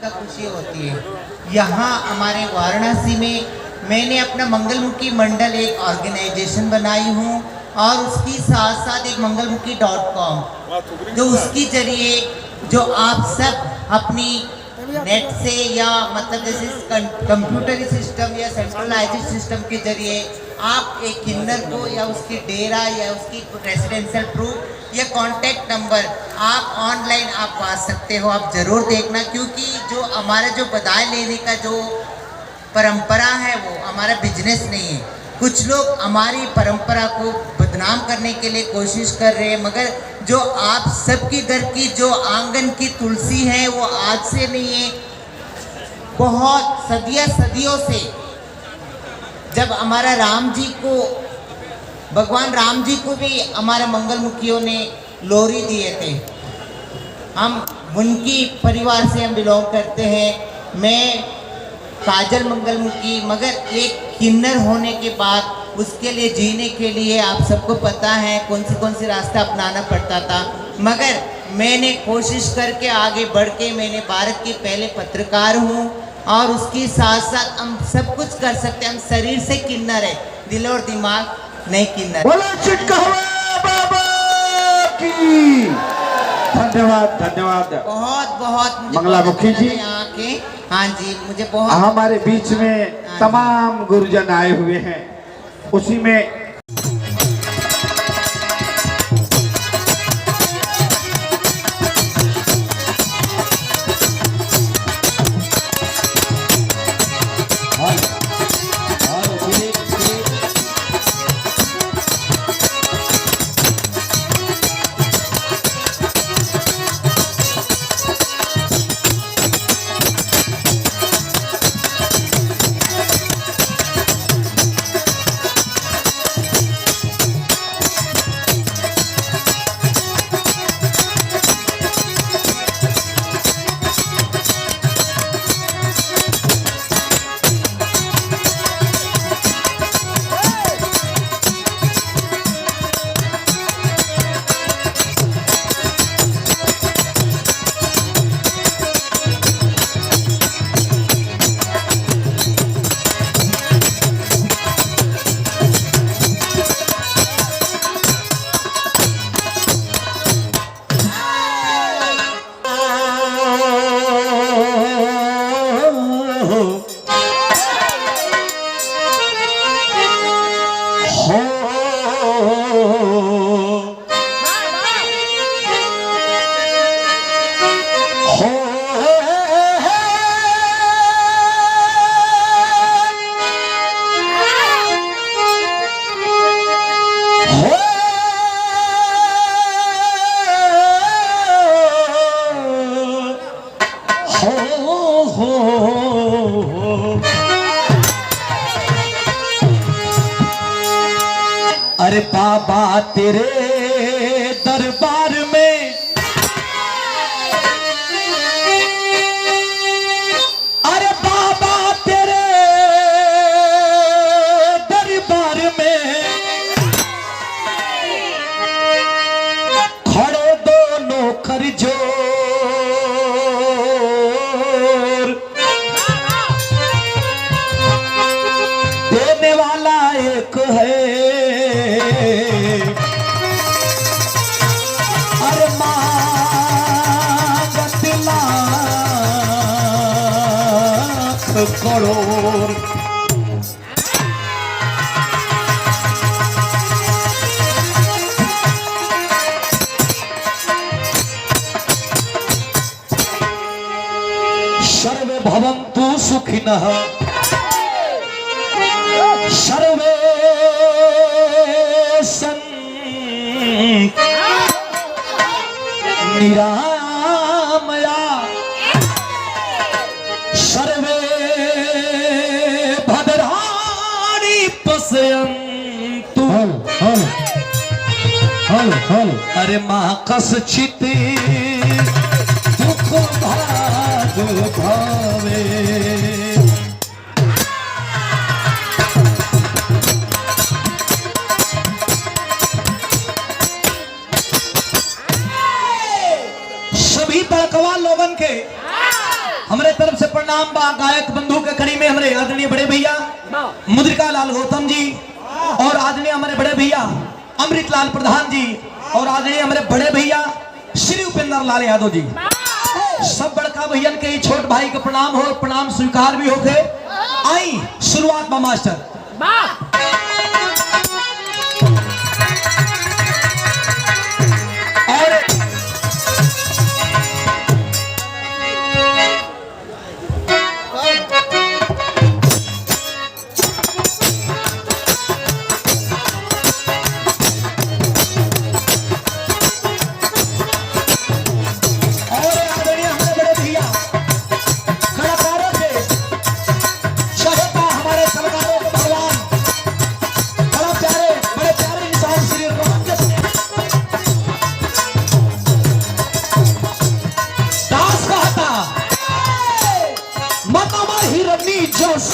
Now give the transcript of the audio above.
का खुशी होती है। यहाँ हमारे वाराणसी में मैंने अपना मंगलमुखी मंडल एक ऑर्गेनाइजेशन बनाई हूँ और उसकी साथ साथ एक मंगलमुखी.com जो उसकी जरिए जो आप सब अपनी नेट से या मतलब जैसे कंप्यूटरी सिस्टम या सेंट्रलाइज्ड सिस्टम के जरिए आप एक किन्नर को या उसकी डेरा या उसकी रेसिडेंशियल प्रूफ या कांटेक्ट नंबर आप ऑनलाइन आप पा सकते हो। आप ज़रूर देखना, क्योंकि जो हमारा जो बधाई लेने का जो परंपरा है वो हमारा बिजनेस नहीं है। कुछ लोग हमारी परंपरा को बदनाम करने के लिए कोशिश कर रहे हैं, मगर जो आप सबकी घर की जो आंगन की तुलसी है वो आज से नहीं है, बहुत सदियों से। जब हमारा राम जी को, भगवान राम जी को भी हमारे मंगलमुखियों ने लोरी दिए थे। हम उनकी परिवार से हम बिलोंग करते हैं। मैं काजल मंगलमुखी, मगर एक किन्नर होने के बाद उसके लिए जीने के लिए आप सबको पता है कौन सी रास्ता अपनाना पड़ता था, मगर मैंने कोशिश करके आगे बढ़ के मैंने भारत की पहले पत्रकार हूँ और उसके साथ साथ हम सब कुछ कर सकते हैं। हम शरीर से किन्नर है, दिल और दिमाग नहीं किन्नर। बोलो चिटकहवा बाबा की। धन्यवाद धन्यवाद। बहुत मंगलामुखी जी यहाँ के, हाँ जी, मुझे बहुत। हमारे बीच में तमाम गुरुजन आए हुए हैं, उसी में अरे बाबा तेरे दरबार में अरे बाबा तेरे दरबार में खड़े दोनों कर जोर, देने वाला एक है। अरे मांगत लाख करोड़, सर्वे भवन्तु सुखिनः सर्वे सन्तु निरामया सर्वे भद्राणि पश्यन्तु। अरे माँ कश्चित् दुःख भाग भावे। हमारे तरफ से प्रणाम बा गायक बंधु के कड़ी में हमारे आदरणीय बड़े भैया मुद्रिका लाल गौतम जी और आदरणीय हमारे बड़े भैया अमृत लाल प्रधान जी और आदरणीय हमारे बड़े भैया श्री उपेंद्र लाल यादव जी। सब बड़का भैयन के छोट भाई के प्रणाम हो, प्रणाम स्वीकार भी होके आई शुरुआत बा मास्टर। दास कहता माता हिरणी जस